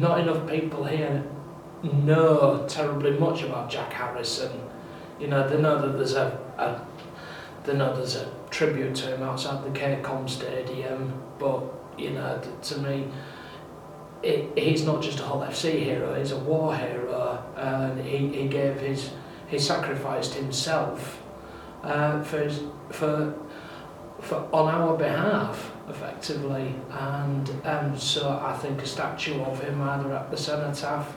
not enough people here know terribly much about Jack Harrison. You know, they know that there's a tribute to him outside the KCOM Stadium, but you know, to me, he's not just a Hull FC hero, he's a war hero, and he gave he sacrificed himself for on our behalf, effectively, and so I think a statue of him either at the Cenotaph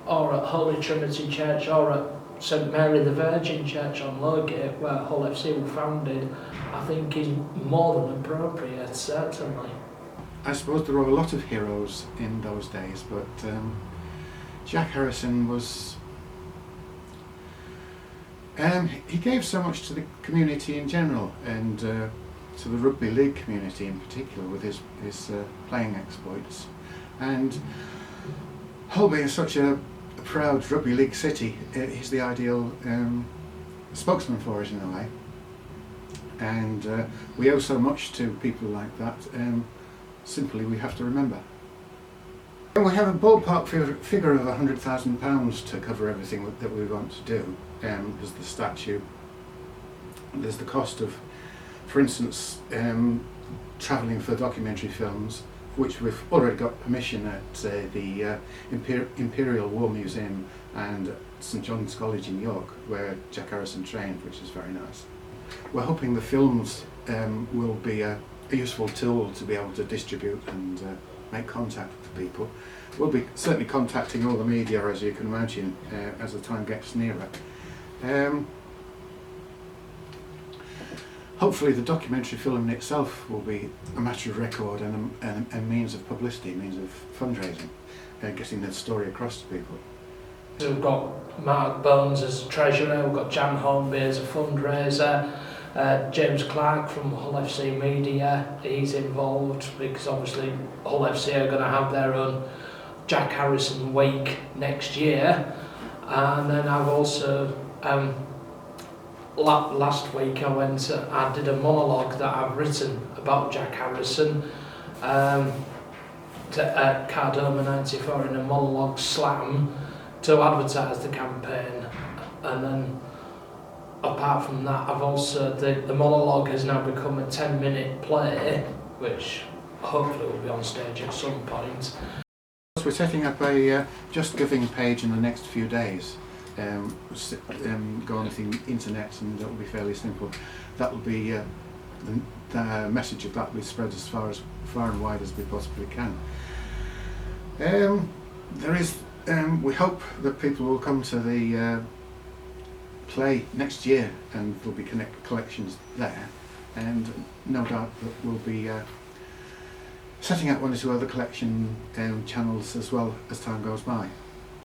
or at Holy Trinity Church or at St Mary the Virgin Church on Lowgate, where Hull FC were founded, I think is more than appropriate, certainly. I suppose there were a lot of heroes in those days, but Jack Harrison was... he gave so much to the community in general, and to the rugby league community in particular, with his playing exploits. And Hull being such a proud rugby league city, he's the ideal spokesman for it in a way. And we owe so much to people like that. Simply, we have to remember. And we have a ballpark figure of £100,000 to cover everything that we want to do. There's the statue, there's the cost of, for instance, travelling for documentary films, which we've already got permission at the Imperial War Museum and at St John's College in York, where Jack Harrison trained, which is very nice. We're hoping the films will be a useful tool to be able to distribute and make contact with people. We'll be certainly contacting all the media, as you can imagine, as the time gets nearer. Hopefully the documentary film in itself will be a matter of record and a means of publicity, a means of fundraising, getting the story across to people. So we've got Mark Bones as treasurer, we've got Jan Hornby as a fundraiser, James Clark from Hull FC Media, he's involved because obviously Hull FC are going to have their own Jack Harrison week next year. And then I've also, last week I did a monologue that I've written about Jack Harrison at Cardoma 94 in a monologue slam to advertise the campaign. And then apart from that, I've also, the monologue has now become a 10-minute play, which hopefully will be on stage at some point. We're setting up a Just Giving page in the next few days. Go on the internet, and that will be fairly simple. That will be the message of that will be spread as far and wide as we possibly can. We hope that people will come to the play next year, and there'll be collections there, and no doubt that we'll be setting up one or two other collection channels as well as time goes by.